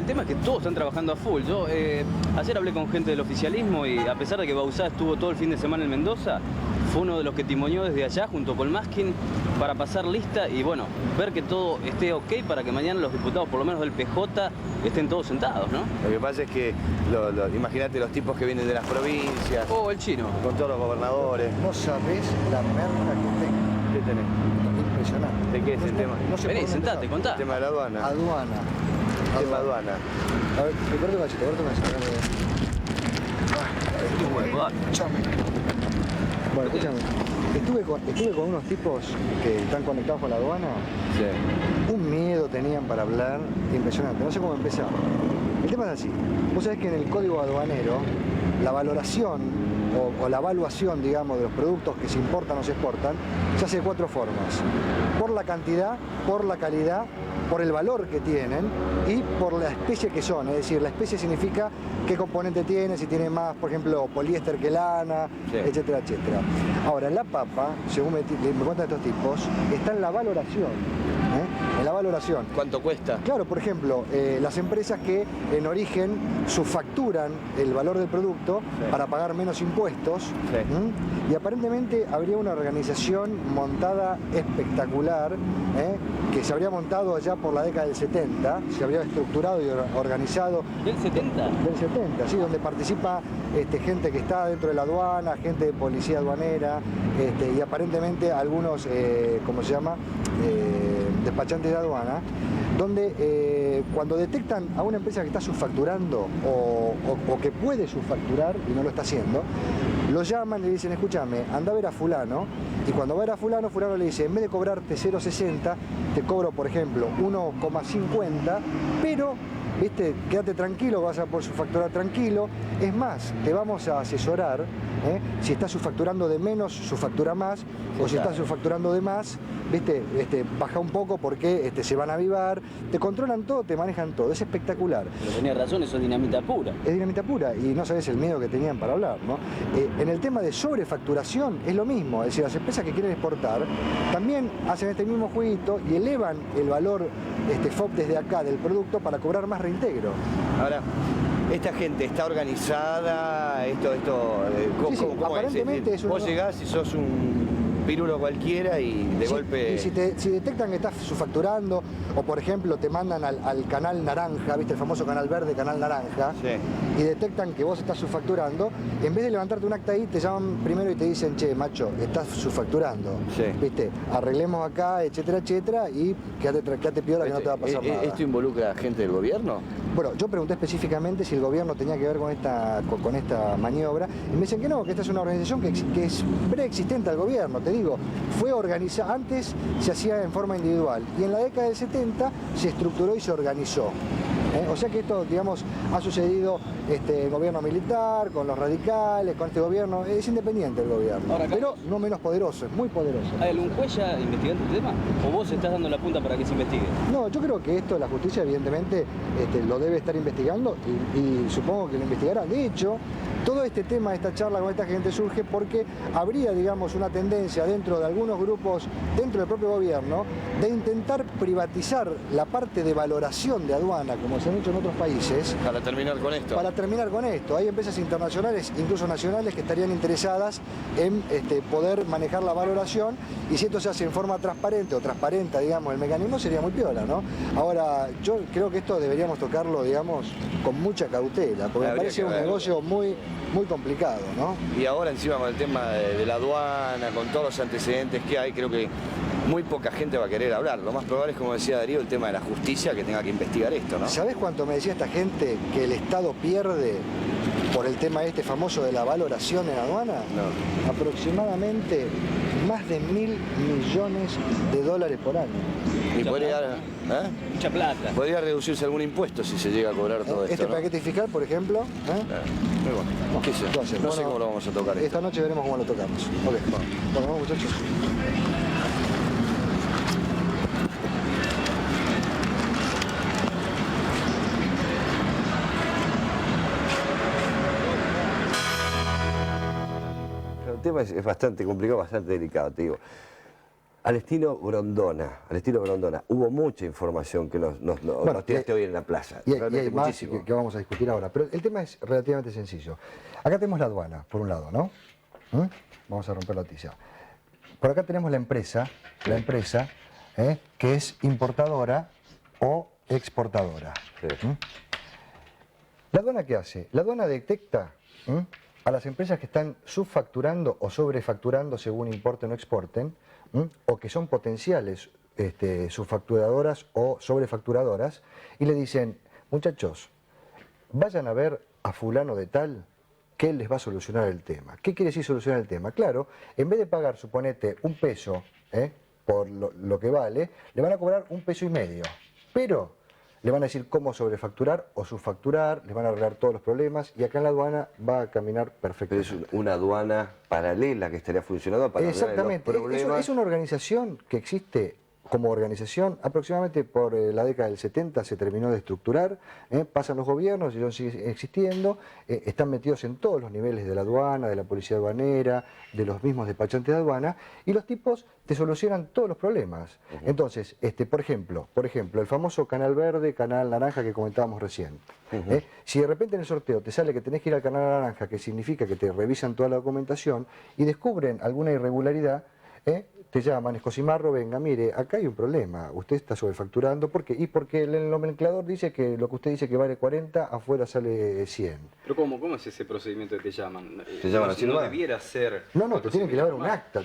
tema es que todos están trabajando a full. Yo ayer hablé con gente del oficialismo y a pesar de que Bauzá estuvo todo el fin de semana en Mendoza, fue uno de los que timonió desde allá junto con Maskin para pasar lista y bueno, ver que todo esté ok para que mañana los diputados, por lo menos del PJ, estén todos sentados, ¿no? Lo que pasa es que, imagínate los tipos que vienen de las provincias. Oh, el chino. Con todos los gobernadores. No sabés la merda que tengo. ¿Qué tenés? Impresionante. ¿De qué es el tema? No sé Vení, por dónde sentate, empezar. contá. El tema de la aduana. Aduana. El tema de aduana. A ver, corte un cachito, corte un cachito. Escúchame. Bueno, escúchame. Estuve con unos tipos que están conectados con la aduana. Sí. Un miedo tenían para hablar impresionante. No sé cómo empezar. El tema es así. Vos sabés que en el código aduanero, la valoración o la evaluación, digamos, de los productos que se importan o se exportan, se hace de 4 formas. Por la cantidad, por la calidad, por el valor que tienen y por la especie que son. Es decir, la especie significa qué componente tiene, si tiene más, por ejemplo, poliéster que lana, sí, etcétera, etcétera. Ahora, la papa, según me cuentan estos tipos, está en la valoración. En la valoración. ¿Cuánto cuesta? Claro, por ejemplo, las empresas que en origen subfacturan el valor del producto, sí, para pagar menos impuestos, sí, y aparentemente habría una organización montada espectacular, que se habría montado allá por la década del 70, se habría estructurado y organizado. ¿Del 70? Del 70, sí, donde participa gente que está dentro de la aduana, gente de policía aduanera, y aparentemente algunos, ¿cómo se llama? Despachantes de aduana, donde cuando detectan a una empresa que está subfacturando o que puede subfacturar y no lo está haciendo, lo llaman y le dicen, escúchame, anda a ver a fulano, y cuando va a ver a fulano, fulano le dice, en vez de cobrarte 0,60, te cobro, por ejemplo, 1,50, pero, viste, quédate tranquilo, vas a poder subfacturar tranquilo, es más, te vamos a asesorar, si estás subfacturando de menos, subfactura más, o si estás subfacturando de más, viste, baja un poco porque se van a avivar, te controlan todo, te manejan todo, es espectacular. Pero tenía razón, eso es dinamita pura. Es dinamita pura y no sabés el miedo que tenían para hablar, ¿no? En el tema de sobrefacturación es lo mismo, es decir, las empresas que quieren exportar también hacen este mismo jueguito y elevan el valor FOB desde acá del producto para cobrar más reintegro. Ahora, esta gente está organizada, ¿cómo aparentemente es Vos llegás y sos un pirulo cualquiera y de golpe... Y si detectan que estás subfacturando, o por ejemplo te mandan al canal naranja, ¿viste? El famoso canal verde, canal naranja, sí, y detectan que vos estás subfacturando, en vez de levantarte un acta ahí, te llaman primero y te dicen, che, macho, estás subfacturando, sí, ¿viste? Arreglemos acá, etcétera, etcétera, y quédate piola que no te va a pasar nada. ¿Esto involucra a gente del gobierno? Bueno, yo pregunté específicamente si el gobierno tenía que ver con esta maniobra, y me dicen que no, que esta es una organización que es preexistente al gobierno, te digo, fue organizada, antes se hacía en forma individual, y en la década del 70 se estructuró y se organizó. O sea que esto, digamos, ha sucedido en el gobierno militar, con los radicales, con este gobierno, es independiente el gobierno, ahora, pero no menos poderoso, es muy poderoso. ¿Hay algún juez ya investigando el tema? ¿O vos estás dando la punta para que se investigue? No, yo creo que esto la justicia evidentemente lo debe estar investigando y supongo que lo investigará. De hecho, todo este tema, esta charla con esta gente surge porque habría, digamos, una tendencia dentro de algunos grupos, dentro del propio gobierno, de intentar privatizar la parte de valoración de aduana, como se han hecho en otros países. Para terminar con esto. Para terminar con esto. Hay empresas internacionales, incluso nacionales, que estarían interesadas en poder manejar la valoración, y si esto se hace en forma transparente o transparenta, digamos, el mecanismo, sería muy piola, ¿no? Ahora, yo creo que esto deberíamos tocarlo, digamos, con mucha cautela, porque me parece un negocio muy complicado, ¿no? Y ahora encima con el tema de la aduana, con todos los antecedentes que hay, creo que muy poca gente va a querer hablar. Lo más probable es, como decía Darío, el tema de la justicia que tenga que investigar esto, ¿no? ¿Sabés cuánto me decía esta gente que el Estado pierde por el tema famoso de la valoración en aduana? No. Aproximadamente más de $1.000 millones por año. Y podría, mucha plata. Podría reducirse algún impuesto si se llega a cobrar todo esto, este ¿no? paquete fiscal, por ejemplo. Muy bueno. ¿Qué sé? No sé cómo lo vamos a tocar. Esta noche veremos cómo lo tocamos. Ok, bueno, vamos, muchachos. El tema es bastante complicado, bastante delicado, te digo. Al estilo Grondona, hubo mucha información que nos tiraste hoy en la plaza. Y hay más que vamos a discutir ahora, pero el tema es relativamente sencillo. Acá tenemos la aduana, por un lado, ¿no? Vamos a romper la noticia. Por acá tenemos la empresa que es importadora o exportadora. Sí. ¿La aduana qué hace? La aduana detecta a las empresas que están subfacturando o sobrefacturando según importen o exporten, o que son potenciales subfacturadoras o sobrefacturadoras, y le dicen, muchachos, vayan a ver a fulano de tal, que él les va a solucionar el tema. ¿Qué quiere decir solucionar el tema? Claro, en vez de pagar, suponete, $1 por lo que vale, le van a cobrar $1,50, pero le van a decir cómo sobrefacturar o subfacturar, les van a arreglar todos los problemas, y acá en la aduana va a caminar perfectamente. Pero es una aduana paralela que estaría funcionando para exactamente, los problemas. Es una organización que existe como organización, aproximadamente por la década del 70 se terminó de estructurar, pasan los gobiernos, ellos siguen existiendo, están metidos en todos los niveles de la aduana, de la policía aduanera, de los mismos despachantes de aduana, y los tipos te solucionan todos los problemas. Entonces, por ejemplo, el famoso canal verde, canal naranja que comentábamos recién. Si de repente en el sorteo te sale que tenés que ir al canal naranja, que significa que te revisan toda la documentación y descubren alguna irregularidad, te llaman, Escosimarro, venga, mire, acá hay un problema, usted está sobrefacturando, ¿por qué? Y porque el nomenclador dice que lo que usted dice que vale 40, afuera sale 100. Pero ¿cómo es ese procedimiento que te llaman? ¿Te llaman así? No debiera ser... No, te tienen que dar un acta,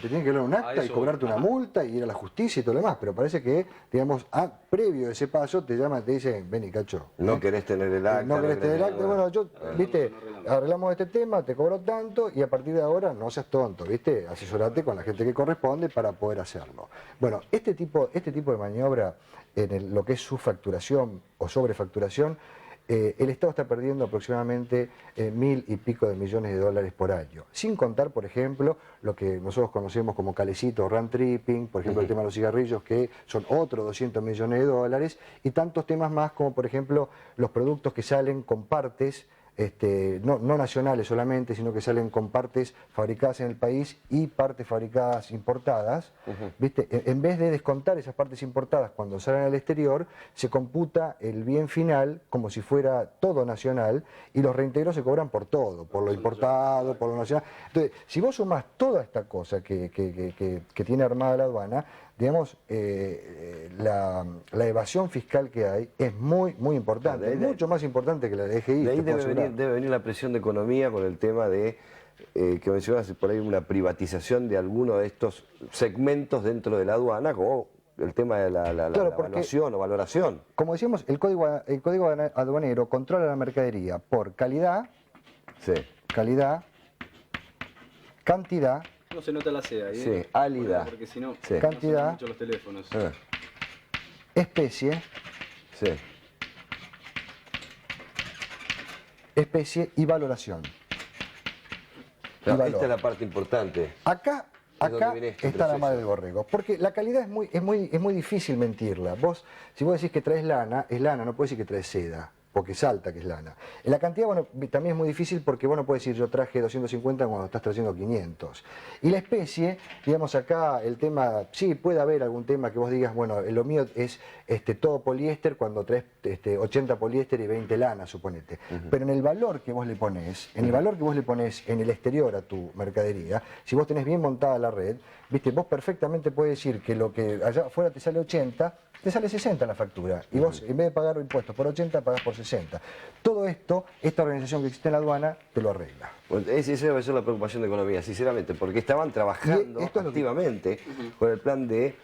y cobrarte una multa y ir a la justicia y todo lo demás, pero parece que, digamos, previo a ese paso te llaman, te dicen, vení, cacho. No querés tener el acta. No querés tener el acta, bueno, viste, arreglamos este tema, te cobro tanto y a partir de ahora no seas tonto, viste, asesorate con la gente que corresponde para poder hacerlo. Bueno, este tipo de maniobra en lo que es subfacturación o sobrefacturación, el Estado está perdiendo aproximadamente 1.000 y pico de millones de dólares por año. Sin contar, por ejemplo, lo que nosotros conocemos como calecito o run tripping, por ejemplo el tema de los cigarrillos, que son otros 200 millones de dólares, y tantos temas más como, por ejemplo, los productos que salen con partes, no nacionales solamente, sino que salen con partes fabricadas en el país y partes fabricadas importadas, ¿viste? En vez de descontar esas partes importadas cuando salen al exterior, se computa el bien final como si fuera todo nacional y los reintegros se cobran por todo, por lo importado, por lo nacional. Entonces, si vos sumás toda esta cosa que tiene armada la aduana, digamos, la evasión fiscal que hay es muy importante, mucho más importante que la de DGI. De ahí debe venir la presión de economía con el tema de, que mencionas por ahí, una privatización de alguno de estos segmentos dentro de la aduana, como el tema de la evaluación o valoración. Como decíamos, el código aduanero controla la mercadería por calidad, cantidad. No se nota la C ahí. Sí, álida. Porque si no, cantidad, mucho los teléfonos. especie y valoración. Esta es la parte importante. Acá está la madre del borrego, porque la calidad es muy difícil mentirla. Si vos decís que traes lana, es lana, no puedes decir que traes seda, porque salta que es lana. En la cantidad, bueno, también es muy difícil porque vos no puedes decir yo traje 250 cuando estás trayendo 500. Y la especie, digamos acá el tema, sí puede haber algún tema que vos digas, bueno, lo mío es todo poliéster cuando traes 80 poliéster y 20 lana, suponete. Pero en el valor que vos le ponés, en el exterior a tu mercadería, si vos tenés bien montada la red, viste, vos perfectamente puedes decir que lo que allá afuera te sale 80, te sale 60 la factura. Y vos, en vez de pagar impuestos por 80, pagás por 60. Todo esto, esta organización que existe en la aduana, te lo arregla. Bueno, esa debe ser la preocupación de economía, sinceramente, porque estaban trabajando activamente con el plan de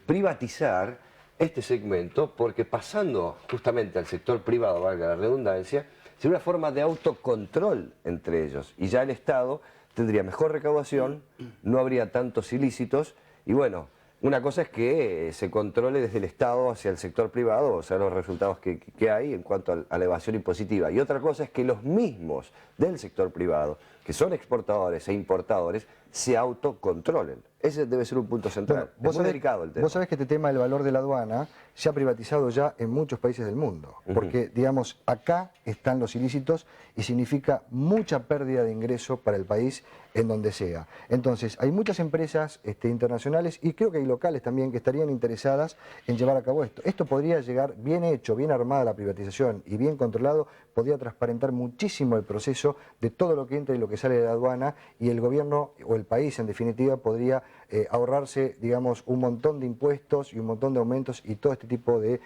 privatizar este segmento, porque pasando justamente al sector privado, valga la redundancia, sería una forma de autocontrol entre ellos. Y ya el Estado tendría mejor recaudación, no habría tantos ilícitos, y bueno, una cosa es que se controle desde el Estado hacia el sector privado, o sea, los resultados que hay en cuanto a la evasión impositiva. Y otra cosa es que los mismos del sector privado, que son exportadores e importadores, se autocontrolen. Ese debe ser un punto central. Bueno, es muy delicado el tema. Vos sabés que este tema del valor de la aduana se ha privatizado ya en muchos países del mundo, porque, digamos, acá están los ilícitos y significa mucha pérdida de ingreso para el país en donde sea. Entonces, hay muchas empresas internacionales y creo que hay locales también que estarían interesadas en llevar a cabo esto. Esto podría llegar bien hecho, bien armada la privatización y bien controlado, podría transparentar muchísimo el proceso de todo lo que entra y lo que sale de la aduana, y el gobierno o el país en definitiva podría ahorrarse, digamos, un montón de impuestos y un montón de aumentos y todo este tipo de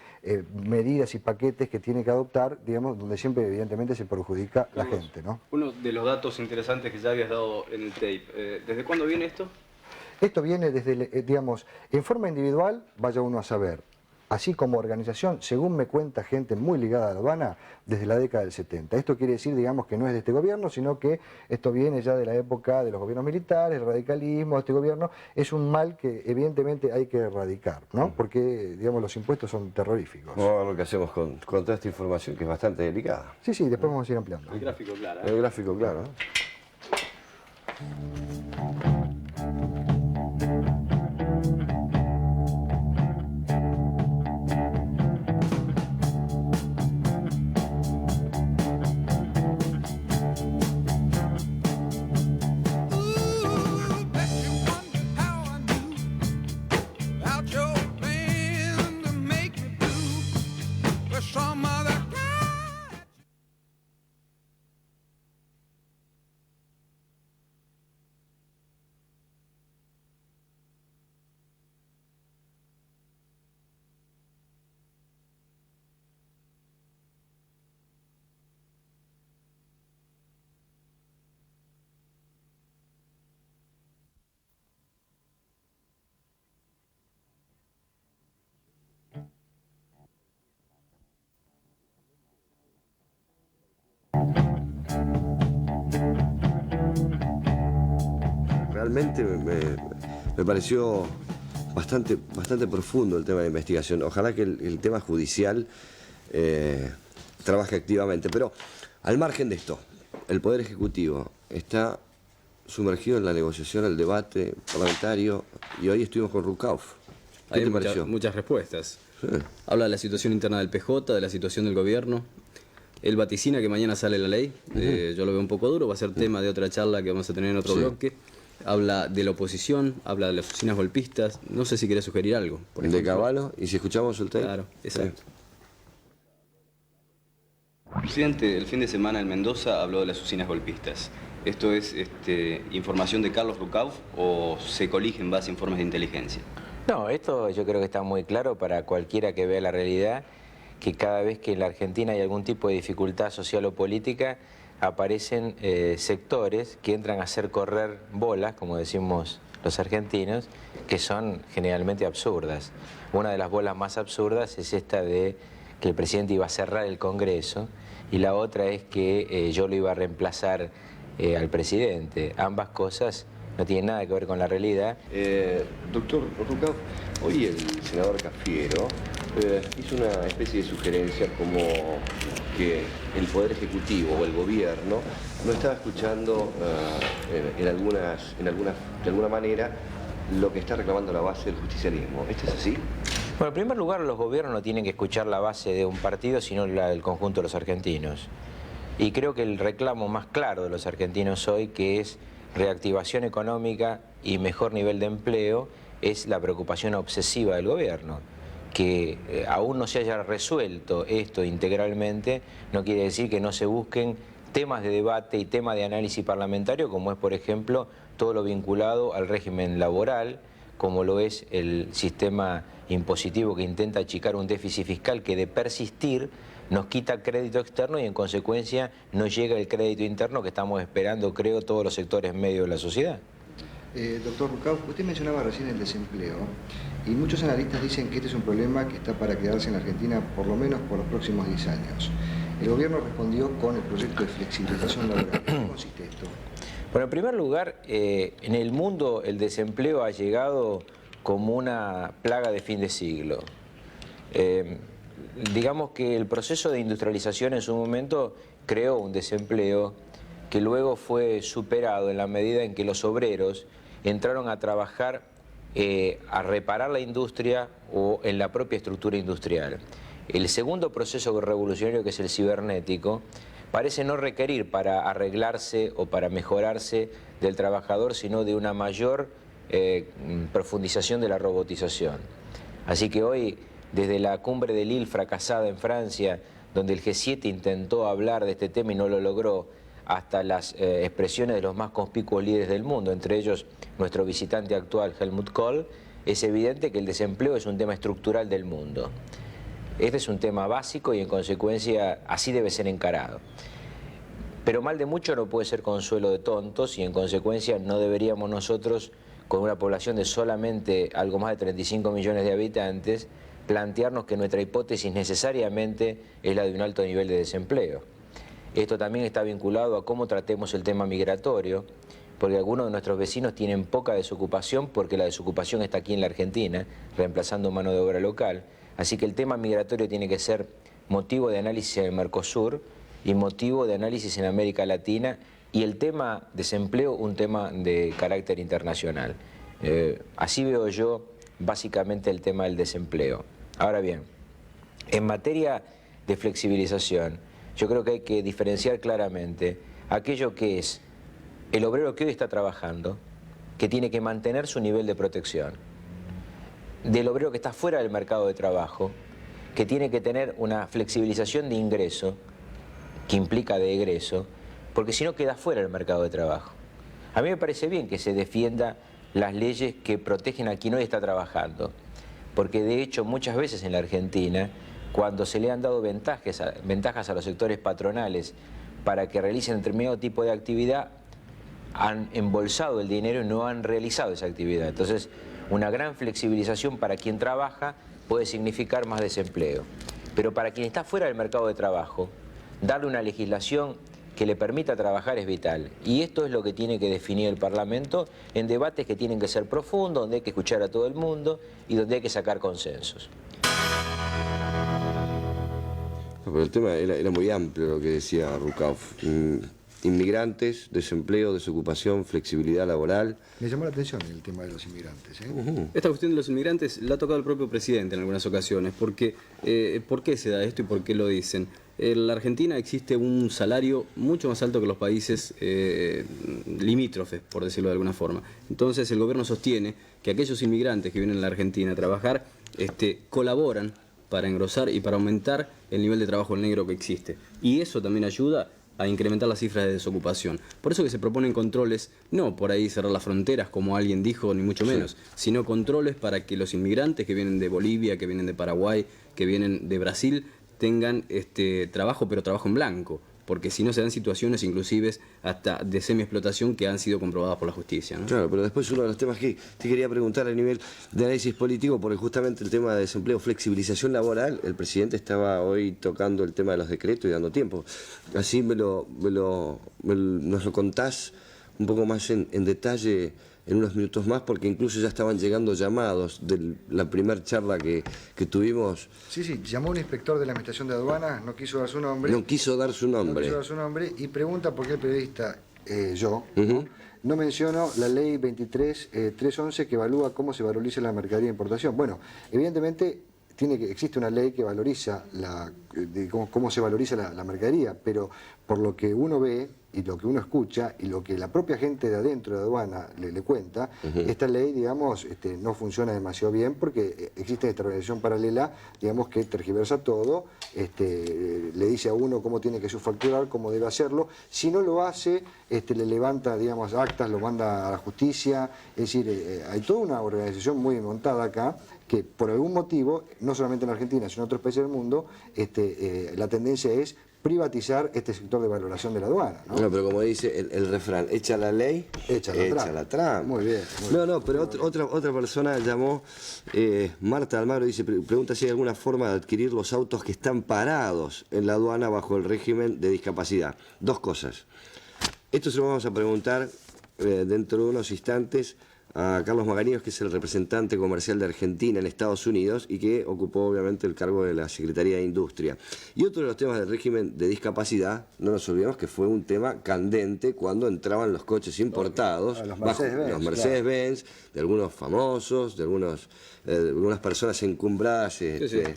medidas y paquetes que tiene que adoptar, digamos, donde siempre evidentemente se perjudica la gente, ¿no? Uno de los datos interesantes que ya habías dado en el tape, ¿desde cuándo viene esto? Esto viene desde, digamos, en forma individual, vaya uno a saber, así como organización, según me cuenta gente muy ligada a la aduana, desde la década del 70. Esto quiere decir, digamos, que no es de este gobierno, sino que esto viene ya de la época de los gobiernos militares, el radicalismo, este gobierno. Es un mal que evidentemente hay que erradicar, ¿no? Porque, digamos, los impuestos son terroríficos. Vamos a ver lo que hacemos con toda esta información, que es bastante delicada. Sí, sí, después vamos a ir ampliando. El gráfico claro. El gráfico claro. Realmente me pareció bastante profundo el tema de la investigación. Ojalá que el tema judicial trabaje activamente. Pero al margen de esto, el Poder Ejecutivo está sumergido en la negociación, el debate parlamentario, y hoy estuvimos con Rucauf. ¿Qué te pareció? Muchas respuestas. Sí. Habla de la situación interna del PJ, de la situación del gobierno. Él vaticina que mañana sale la ley. Yo lo veo un poco duro, va a ser tema de otra charla que vamos a tener en otro bloque. Habla de la oposición, habla de las oficinas golpistas. No sé si querés sugerir algo. Por De Cavallo, y si escuchamos el tema. Claro, exacto. Presidente, el fin de semana en Mendoza habló de las oficinas golpistas. ¿Esto es información de Carlos Rucauf o se colige en base a informes de inteligencia? No, esto yo creo que está muy claro para cualquiera que vea la realidad, que cada vez que en la Argentina hay algún tipo de dificultad social o política, aparecen sectores que entran a hacer correr bolas, como decimos los argentinos, que son generalmente absurdas. Una de las bolas más absurdas es esta de que el presidente iba a cerrar el Congreso, y la otra es que yo lo iba a reemplazar al presidente. Ambas cosas no tienen nada que ver con la realidad. Doctor Rucauf, hoy el senador Cafiero hizo una especie de sugerencia como que el Poder Ejecutivo o el Gobierno no estaba escuchando de alguna manera lo que está reclamando la base del justicialismo. ¿Esto es así? Bueno, en primer lugar, los gobiernos no tienen que escuchar la base de un partido, sino la del conjunto de los argentinos. Y creo que el reclamo más claro de los argentinos hoy, que es reactivación económica y mejor nivel de empleo, es la preocupación obsesiva del gobierno. Que aún no se haya resuelto esto integralmente, no quiere decir que no se busquen temas de debate y temas de análisis parlamentario, como es, por ejemplo, todo lo vinculado al régimen laboral, como lo es el sistema impositivo que intenta achicar un déficit fiscal que, de persistir, nos quita crédito externo y en consecuencia no llega el crédito interno que estamos esperando, creo, todos los sectores medios de la sociedad. Doctor Rucauf, usted mencionaba recién el desempleo y muchos analistas dicen que este es un problema que está para quedarse en la Argentina por lo menos por los próximos 10 años. El gobierno respondió con el proyecto de flexibilización laboral. ¿En qué consiste esto? Bueno, en primer lugar, en el mundo el desempleo ha llegado como una plaga de fin de siglo. Digamos que el proceso de industrialización en su momento creó un desempleo que luego fue superado en la medida en que los obreros entraron a trabajar a reparar la industria o en la propia estructura industrial. El segundo proceso revolucionario, que es el cibernético, parece no requerir para arreglarse o para mejorarse del trabajador, sino de una mayor profundización de la robotización. Así que hoy, desde la cumbre de Lille fracasada en Francia, donde el G7 intentó hablar de este tema y no lo logró, hasta las expresiones de los más conspicuos líderes del mundo, entre ellos nuestro visitante actual Helmut Kohl, es evidente que el desempleo es un tema estructural del mundo. Este es un tema básico y en consecuencia así debe ser encarado. Pero mal de mucho no puede ser consuelo de tontos y en consecuencia no deberíamos nosotros, con una población de solamente algo más de 35 millones de habitantes, plantearnos que nuestra hipótesis necesariamente es la de un alto nivel de desempleo. Esto también está vinculado a cómo tratemos el tema migratorio, porque algunos de nuestros vecinos tienen poca desocupación porque la desocupación está aquí en la Argentina, reemplazando mano de obra local. Así que el tema migratorio tiene que ser motivo de análisis en el Mercosur y motivo de análisis en América Latina, y el tema desempleo un tema de carácter internacional. Así veo yo básicamente el tema del desempleo. Ahora bien, en materia de flexibilización, yo creo que hay que diferenciar claramente aquello que es el obrero que hoy está trabajando, que tiene que mantener su nivel de protección, del obrero que está fuera del mercado de trabajo, que tiene que tener una flexibilización de ingreso, que implica de egreso, porque si no queda fuera del mercado de trabajo. A mí me parece bien que se defienda las leyes que protegen a quien hoy está trabajando, porque de hecho muchas veces en la Argentina, cuando se le han dado ventajas a los sectores patronales para que realicen determinado tipo de actividad, han embolsado el dinero y no han realizado esa actividad. Entonces, una gran flexibilización para quien trabaja puede significar más desempleo. Pero para quien está fuera del mercado de trabajo, darle una legislación que le permita trabajar es vital. Y esto es lo que tiene que definir el Parlamento en debates que tienen que ser profundos, donde hay que escuchar a todo el mundo y donde hay que sacar consensos. Pero el tema era muy amplio lo que decía Rucauf. Inmigrantes, desempleo, desocupación, flexibilidad laboral. Me llamó la atención el tema de los inmigrantes. Esta cuestión de los inmigrantes la ha tocado el propio presidente en algunas ocasiones, porque ¿por qué se da esto y por qué lo dicen? En la Argentina existe un salario mucho más alto que los países limítrofes, por decirlo de alguna forma. Entonces el gobierno sostiene que aquellos inmigrantes que vienen a la Argentina a trabajar colaboran para engrosar y para aumentar el nivel de trabajo negro que existe. Y eso también ayuda a incrementar las cifras de desocupación. Por eso que se proponen controles, no por ahí cerrar las fronteras, como alguien dijo, ni mucho menos, sino controles para que los inmigrantes que vienen de Bolivia, que vienen de Paraguay, que vienen de Brasil, tengan trabajo, pero trabajo en blanco. Porque si no se dan situaciones inclusive hasta de semi-explotación que han sido comprobadas por la justicia, ¿no? Claro, pero después uno de los temas que te quería preguntar a nivel de análisis político, porque justamente el tema de desempleo, flexibilización laboral, el presidente estaba hoy tocando el tema de los decretos y dando tiempo. Así nos lo contás un poco más en detalle en unos minutos más, porque incluso ya estaban llegando llamados de la primera charla que tuvimos. Sí, llamó un inspector de la Administración de Aduanas, no quiso dar su nombre. No quiso dar su nombre. No quiso dar su nombre y pregunta por qué el periodista, yo, Uh-huh. no menciono la ley 23.311 que evalúa cómo se valoriza la mercadería de importación. Bueno, evidentemente existe una ley que valoriza cómo se valoriza la mercadería, pero por lo que uno ve y lo que uno escucha y lo que la propia gente de adentro de aduana le cuenta, esta ley, digamos, no funciona demasiado bien porque existe esta organización paralela, digamos, que tergiversa todo, le dice a uno cómo tiene que subfacturar, cómo debe hacerlo. Si no lo hace, le levanta, digamos, actas, lo manda a la justicia. Es decir, hay toda una organización muy montada acá que por algún motivo, no solamente en Argentina, sino en otros países del mundo, la tendencia es privatizar este sector de valoración de la aduana, ¿no? No, pero como dice el refrán, echa la ley, echa la trampa. Muy bien. Pero otra persona llamó, Marta Almagro, dice, pregunta si hay alguna forma de adquirir los autos que están parados en la aduana bajo el régimen de discapacidad. Dos cosas. Esto se lo vamos a preguntar dentro de unos instantes a Carlos Magariños, que es el representante comercial de Argentina en Estados Unidos y que ocupó obviamente el cargo de la Secretaría de Industria. Y otro de los temas del régimen de discapacidad, no nos olvidemos que fue un tema candente cuando entraban los coches importados, Los bajo Mercedes-Benz, los Mercedes-Benz, de algunos famosos, de algunas personas encumbradas. Sí,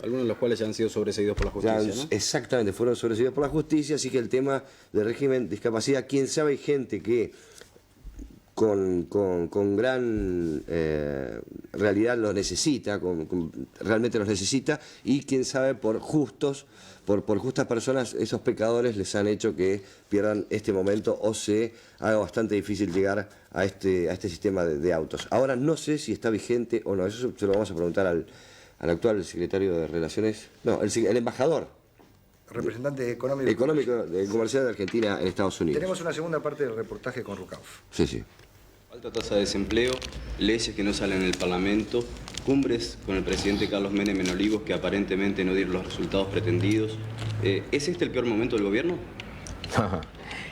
algunos de los cuales ya han sido sobreseídos por la Ya, justicia, ¿no? exactamente, fueron sobreseídos por la justicia, así que el tema del régimen de discapacidad, quién sabe, hay gente que con gran realidad lo necesita, realmente los necesita, y quién sabe por justas personas, esos pecadores les han hecho que pierdan este momento o se haga bastante difícil llegar a este sistema de autos. Ahora no sé si está vigente o no, eso se lo vamos a preguntar al actual secretario de Relaciones, no, el embajador. Representante económico Comercial de Argentina en Estados Unidos. Tenemos una segunda parte del reportaje con Rucauf. Sí. Alta tasa de desempleo, leyes que no salen en el Parlamento, cumbres con el presidente Carlos Menem en Olivos que aparentemente no dieron los resultados pretendidos. ¿Es este el peor momento del gobierno?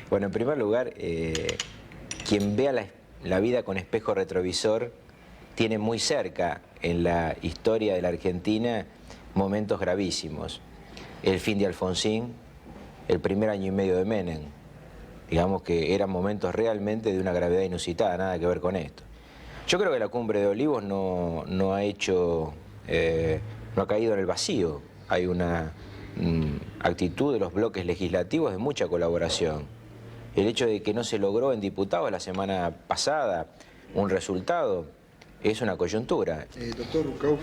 Bueno, en primer lugar, quien vea la vida con espejo retrovisor tiene muy cerca en la historia de la Argentina momentos gravísimos. El fin de Alfonsín, el primer año y medio de Menem. Digamos que eran momentos realmente de una gravedad inusitada, nada que ver con esto. Yo creo que la cumbre de Olivos no ha caído en el vacío. Hay una actitud de los bloques legislativos de mucha colaboración. El hecho de que no se logró en diputados la semana pasada un resultado es una coyuntura. Doctor Rucauf,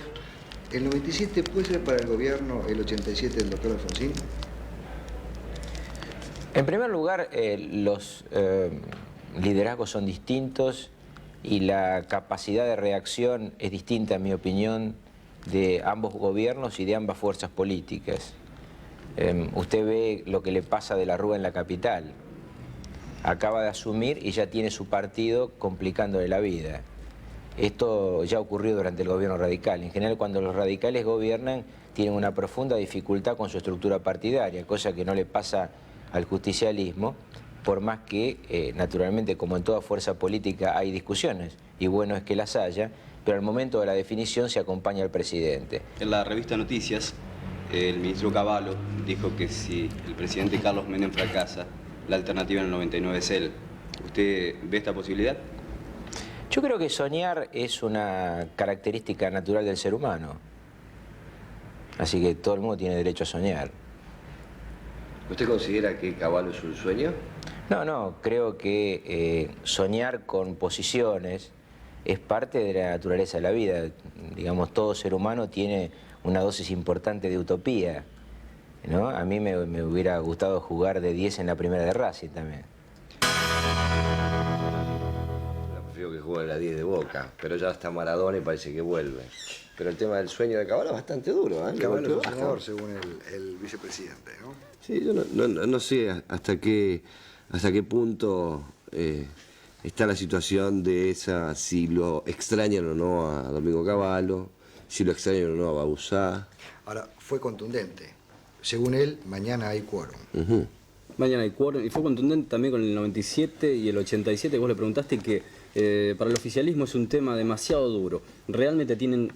¿el 97 puede ser para el gobierno el 87 del doctor Alfonsín? En primer lugar, los liderazgos son distintos y la capacidad de reacción es distinta, en mi opinión, de ambos gobiernos y de ambas fuerzas políticas. Usted ve lo que le pasa de la Rúa en la capital. Acaba de asumir y ya tiene su partido complicándole la vida. Esto ya ocurrió durante el gobierno radical. En general, cuando los radicales gobiernan, tienen una profunda dificultad con su estructura partidaria, cosa que no le pasa al justicialismo, por más que, naturalmente, como en toda fuerza política hay discusiones, y bueno es que las haya, pero al momento de la definición se acompaña al presidente. En la revista Noticias, el ministro Cavallo dijo que si el presidente Carlos Menem fracasa, la alternativa en el 99 es él. ¿Usted ve esta posibilidad? Yo creo que soñar es una característica natural del ser humano, así que todo el mundo tiene derecho a soñar. ¿Usted considera que Cavallo es un sueño? No, creo que soñar con posiciones es parte de la naturaleza de la vida. Digamos, todo ser humano tiene una dosis importante de utopía, ¿no? A mí me hubiera gustado jugar de 10 en la primera de Racing también. Prefiero que juegue la 10 de Boca, pero ya está Maradona y parece que vuelve. Pero el tema del sueño de Cavallo es bastante duro, ¿eh? Cavallo es un soñador, según el vicepresidente, ¿no? Sí, yo no sé hasta qué punto está la situación de esa, si lo extrañan o no a Domingo Cavallo, si lo extrañan o no a Bauzá. Ahora, fue contundente. Según él, mañana hay quórum. Mañana hay quórum, y fue contundente también con el 97 y el 87, vos le preguntaste que para el oficialismo es un tema demasiado duro. Realmente tienen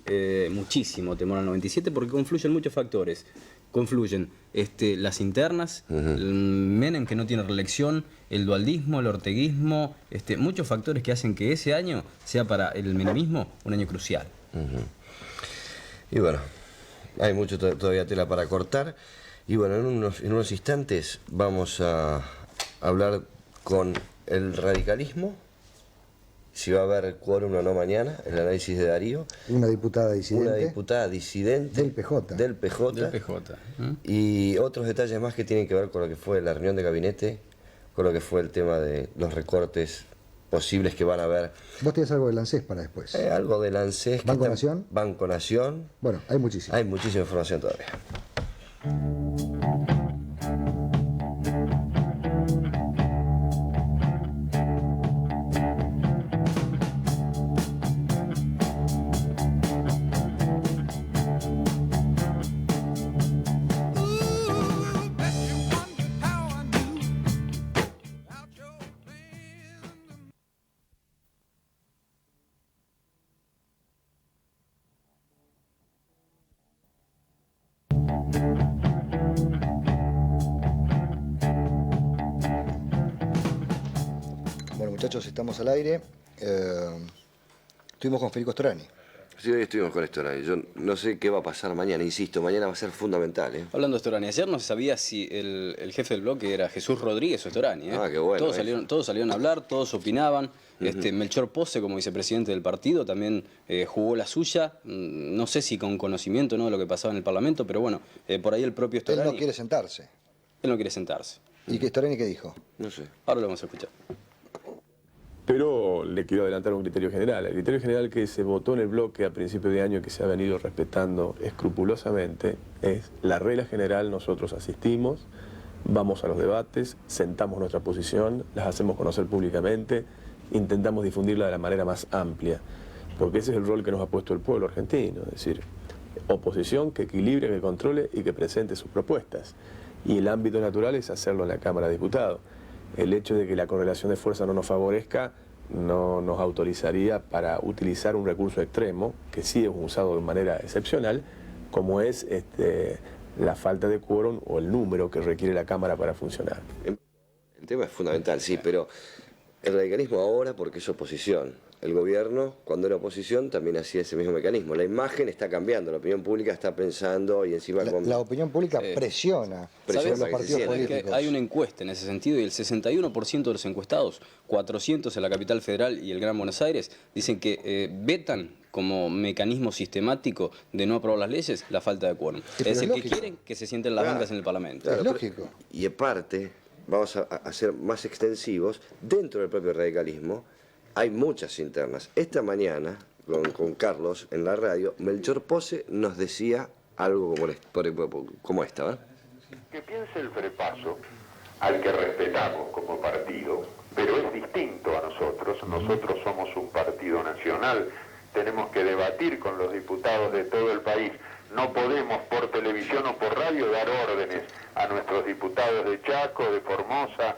muchísimo temor al 97 porque confluyen muchos factores. Confluyen las internas, el Menem que no tiene reelección, el dualdismo, el orteguismo, muchos factores que hacen que ese año sea para el menemismo un año crucial. Y bueno, hay mucho todavía tela para cortar. Y bueno, en unos instantes vamos a hablar con el radicalismo, si va a haber quórum o no mañana, el análisis de Darío. Una diputada disidente. Una diputada disidente. Del PJ. Del PJ. Y otros detalles más que tienen que ver con lo que fue la reunión de gabinete, con lo que fue el tema de los recortes posibles que van a haber. ¿Vos tenés algo de ANSES para después? Algo del ANSES. ¿Banco Nación? Banco Nación. Bueno, hay muchísimo. Hay muchísima información todavía. Bueno, muchachos, estamos al aire. Estuvimos con Federico Storani. Sí, hoy estuvimos con Storani. Yo no sé qué va a pasar mañana, insisto, mañana va a ser fundamental, ¿eh? Hablando de Storani, ayer no se sabía si el jefe del bloque era Jesús Rodríguez o Storani, ¿eh? Ah, qué bueno. Todos salieron a hablar, todos opinaban. Melchor Pose, como vicepresidente del partido, también jugó la suya. No sé si con conocimiento, ¿no?, de lo que pasaba en el Parlamento, pero bueno, por ahí el propio Storani... Él no quiere sentarse. Él no quiere sentarse. ¿Y que Storani qué dijo? No sé. Ahora lo vamos a escuchar. Pero le quiero adelantar un criterio general. El criterio general que se votó en el bloque a principio de año, que se ha venido respetando escrupulosamente, es la regla general: nosotros asistimos, vamos a los debates, sentamos nuestra posición, las hacemos conocer públicamente, intentamos difundirla de la manera más amplia, porque ese es el rol que nos ha puesto el pueblo argentino, es decir, oposición que equilibre, que controle y que presente sus propuestas. Y el ámbito natural es hacerlo en la Cámara de Diputados. El hecho de que la correlación de fuerza no nos favorezca no nos autorizaría para utilizar un recurso extremo, que sí es usado de manera excepcional, como es la falta de quórum o el número que requiere la Cámara para funcionar. El tema es fundamental, sí, pero el radicalismo ahora, porque es oposición. El gobierno, cuando era oposición, también hacía ese mismo mecanismo. La imagen está cambiando, la opinión pública está pensando y encima... La opinión pública presiona ¿sabes? los partidos políticos. Que hay una encuesta en ese sentido y el 61% de los encuestados, 400 en la capital federal y el Gran Buenos Aires, dicen que vetan como mecanismo sistemático de no aprobar las leyes la falta de quórum. Sí, es decir, que quieren que se sienten las bancas en el Parlamento. Es lógico. Y aparte, vamos a ser más extensivos, dentro del propio radicalismo hay muchas internas. Esta mañana, con Carlos en la radio, Melchor Pose nos decía algo como esta, ¿eh? Que piense el Frepaso, al que respetamos como partido, pero es distinto a nosotros. Nosotros somos un partido nacional, tenemos que debatir con los diputados de todo el país. No podemos por televisión o por radio dar órdenes a nuestros diputados de Chaco, de Formosa,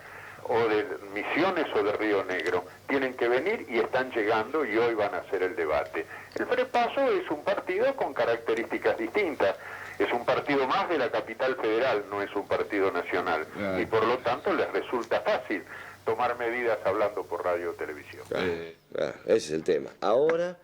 o de Misiones o de Río Negro. Tienen que venir y están llegando y hoy van a hacer el debate. El Frepaso es un partido con características distintas. Es un partido más de la capital federal, no es un partido nacional. Y por lo tanto les resulta fácil tomar medidas hablando por radio o televisión. Ese es el tema. Ahora,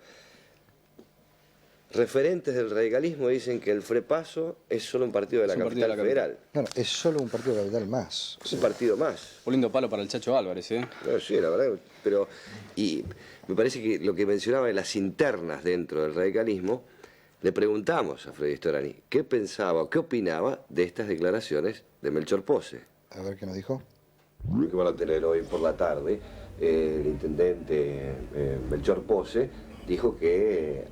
referentes del radicalismo dicen que el Frepaso es solo un partido de la capital federal. No, es solo un partido capital más. Es un partido más. Un lindo palo para el Chacho Álvarez, ¿eh? No, sí, la verdad, pero... Y me parece que lo que mencionaba de las internas dentro del radicalismo, le preguntamos a Freddy Storani qué pensaba, qué opinaba de estas declaraciones de Melchor Pose. A ver qué nos dijo. Que van a tener hoy por la tarde, el intendente Melchor Pose dijo que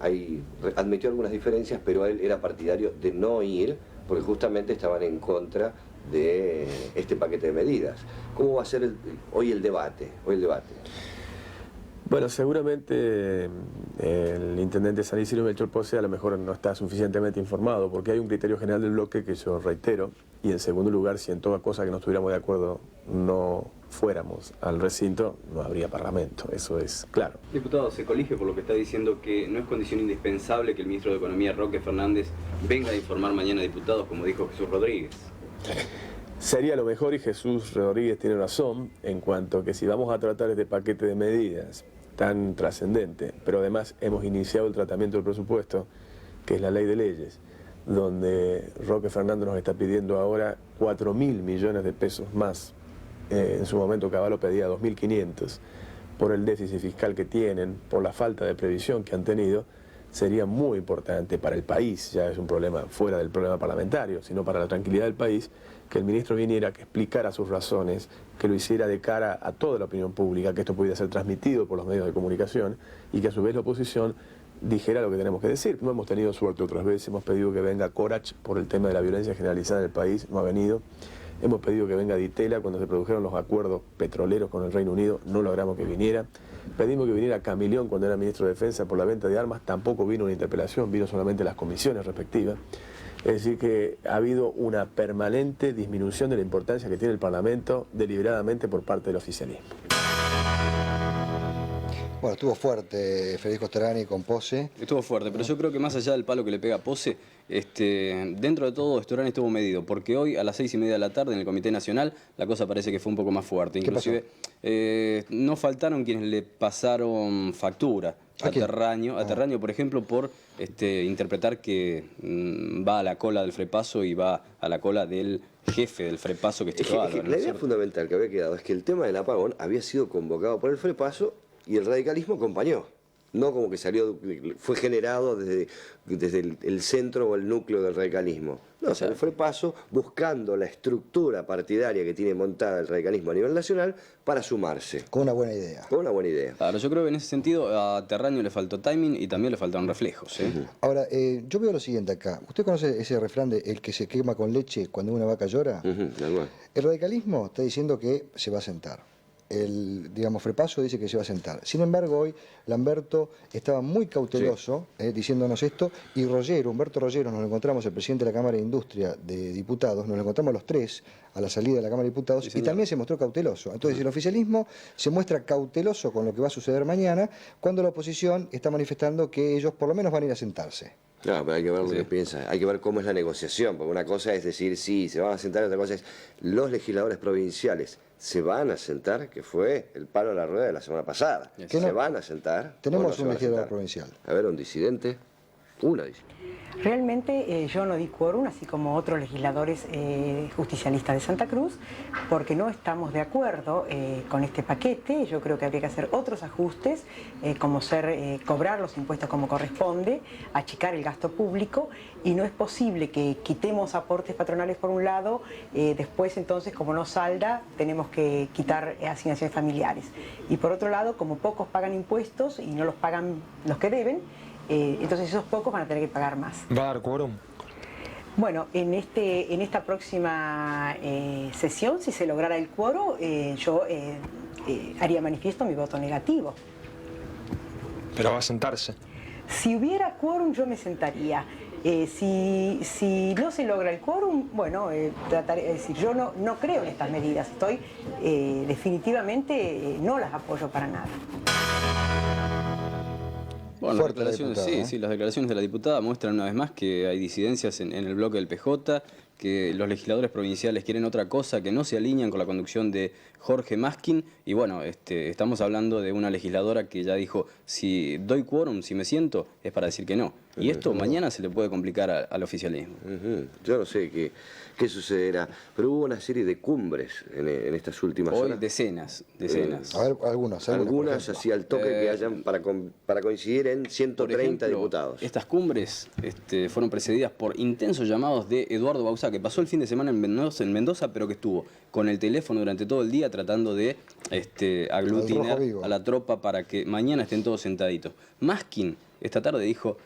admitió algunas diferencias, pero él era partidario de no ir, porque justamente estaban en contra de este paquete de medidas. ¿Cómo va a ser hoy el debate? Bueno, seguramente el intendente San Isidro, Melchor Pose, a lo mejor no está suficientemente informado, porque hay un criterio general del bloque que yo reitero, y en segundo lugar, si en toda cosa que no estuviéramos de acuerdo no fuéramos al recinto, no habría parlamento, eso es claro. Diputado, se colige por lo que está diciendo que no es condición indispensable que el ministro de Economía, Roque Fernández, venga a informar mañana a diputados, como dijo Jesús Rodríguez. Sería lo mejor, y Jesús Rodríguez tiene razón, en cuanto que si vamos a tratar este paquete de medidas tan trascendente, pero además hemos iniciado el tratamiento del presupuesto, que es la ley de leyes, donde Roque Fernández nos está pidiendo ahora 4.000 millones de pesos más. En su momento Cavallo pedía 2.500, por el déficit fiscal que tienen, por la falta de previsión que han tenido. Sería muy importante para el país, ya es un problema fuera del problema parlamentario, sino para la tranquilidad del país, que el ministro viniera, que explicara sus razones, que lo hiciera de cara a toda la opinión pública, que esto pudiera ser transmitido por los medios de comunicación y que a su vez la oposición dijera lo que tenemos que decir. No hemos tenido suerte otras veces, hemos pedido que venga Corach por el tema de la violencia generalizada en el país, no ha venido. Hemos pedido que venga Di Tella cuando se produjeron los acuerdos petroleros con el Reino Unido, no logramos que viniera. Pedimos que viniera Camilión cuando era ministro de Defensa por la venta de armas, tampoco vino una interpelación, vino solamente las comisiones respectivas. Es decir que ha habido una permanente disminución de la importancia que tiene el Parlamento deliberadamente por parte del oficialismo. Bueno, estuvo fuerte Federico Sterani con Pose. Estuvo fuerte, pero yo creo que más allá del palo que le pega a Pose, dentro de todo Sterani estuvo medido, porque hoy a las 6:30 de la tarde en el Comité Nacional la cosa parece que fue un poco más fuerte. Inclusive no faltaron quienes le pasaron factura a Terraño, por ejemplo, por interpretar que va a la cola del Frepaso y va a la cola del jefe del Frepaso, que es Tito Álvarez. La idea fundamental que había quedado es que el tema del apagón había sido convocado por el Frepaso y el radicalismo acompañó. No como que fue generado desde el centro o el núcleo del radicalismo. No, o sea, el Frepaso buscando la estructura partidaria que tiene montada el radicalismo a nivel nacional para sumarse. Con una buena idea. Con una buena idea. Claro, yo creo que en ese sentido a Terraño le faltó timing y también le faltaron reflejos. Ahora, yo veo lo siguiente acá. ¿Usted conoce ese refrán de el que se quema con leche cuando una vaca llora? El radicalismo está diciendo que se va a sentar. El, digamos, Frepaso dice que se va a sentar. Sin embargo, hoy Lamberto estaba muy cauteloso diciéndonos esto, y Humberto Rollero, nos lo encontramos, el presidente de la Cámara de Industria de Diputados, nos lo encontramos los tres a la salida de la Cámara de Diputados, y también se mostró cauteloso. Entonces, el oficialismo se muestra cauteloso con lo que va a suceder mañana, cuando la oposición está manifestando que ellos por lo menos van a ir a sentarse. Claro, pero hay que ver lo que piensa, hay que ver cómo es la negociación, porque una cosa es decir, sí, se van a sentar, y otra cosa es, los legisladores provinciales se van a sentar, que fue el palo a la rueda de la semana pasada. ¿Se van a sentar? Tenemos un legislador provincial. A ver, un disidente, una disidente. Realmente yo no di quórum, así como otros legisladores justicialistas de Santa Cruz, porque no estamos de acuerdo con este paquete. Yo creo que habría que hacer otros ajustes, como cobrar los impuestos como corresponde, achicar el gasto público, y no es posible que quitemos aportes patronales por un lado, después entonces como no salda tenemos que quitar asignaciones familiares. Y por otro lado, como pocos pagan impuestos y no los pagan los que deben, entonces esos pocos van a tener que pagar más. ¿Va a dar quórum? Bueno, en esta próxima sesión, si se lograra el quórum, yo haría manifiesto mi voto negativo. Pero va a sentarse. Si hubiera quórum, yo me sentaría. Si no se logra el quórum, bueno, trataré, es decir, yo no creo en estas medidas. Definitivamente no las apoyo para nada. Bueno, las declaraciones, las declaraciones de la diputada muestran una vez más que hay disidencias en el bloque del PJ, que los legisladores provinciales quieren otra cosa, que no se alinean con la conducción de Jorge Maskin, y bueno, estamos hablando de una legisladora que ya dijo, si doy quórum, si me siento, es para decir que no. Y esto mañana se le puede complicar al oficialismo. Yo no sé qué sucederá, pero hubo una serie de cumbres en estas últimas horas. Hoy decenas. A ver, algunas así al toque que hayan para coincidir en 130 diputados. Estas cumbres fueron precedidas por intensos llamados de Eduardo Bauzá, que pasó el fin de semana en Mendoza, pero que estuvo con el teléfono durante todo el día tratando de aglutinar a la tropa para que mañana estén todos sentaditos. Maskin esta tarde dijo,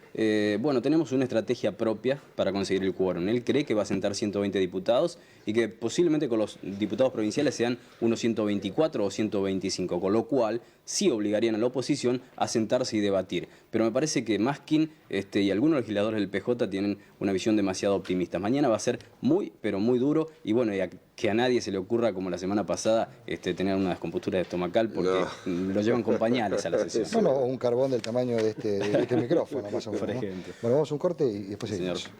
bueno, tenemos una estrategia propia para conseguir el quórum. Él cree que va a sentar 120 diputados y que posiblemente con los diputados provinciales sean unos 124 o 125, con lo cual sí obligarían a la oposición a sentarse y debatir. Pero me parece que Maskin y algunos legisladores del PJ tienen una visión demasiado optimista. Mañana va a ser muy, pero muy duro, y bueno, que a nadie se le ocurra, como la semana pasada, tener una descompostura estomacal, porque lo llevan con pañales a la sesión. Bueno, o un carbón del tamaño de este micrófono, más o menos. Por ejemplo. ¿No? Bueno, vamos a un corte y después seguimos. Señor.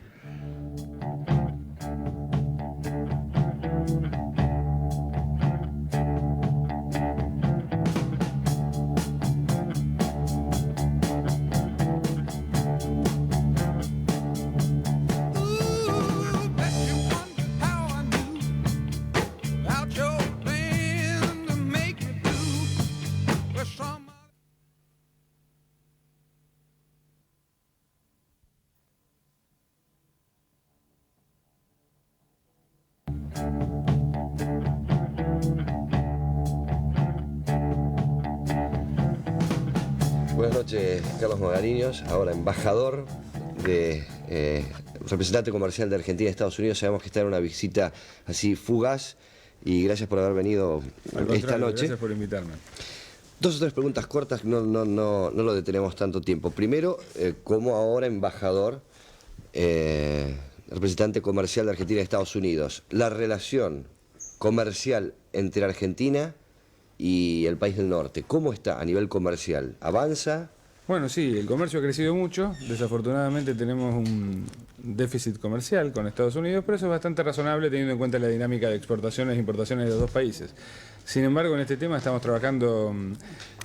Buenas noches, Carlos Magariños, ahora embajador representante comercial de Argentina y Estados Unidos. Sabemos que está en una visita así fugaz, y gracias por haber venido esta noche. Gracias por invitarme. Dos o tres preguntas cortas, no lo detenemos tanto tiempo. Primero, como ahora embajador, representante comercial de Argentina y Estados Unidos, la relación comercial entre Argentina y el país del norte. ¿Cómo está a nivel comercial? ¿Avanza? Bueno, sí, el comercio ha crecido mucho. Desafortunadamente tenemos un déficit comercial con Estados Unidos, pero eso es bastante razonable teniendo en cuenta la dinámica de exportaciones e importaciones de los dos países. Sin embargo, en este tema estamos trabajando,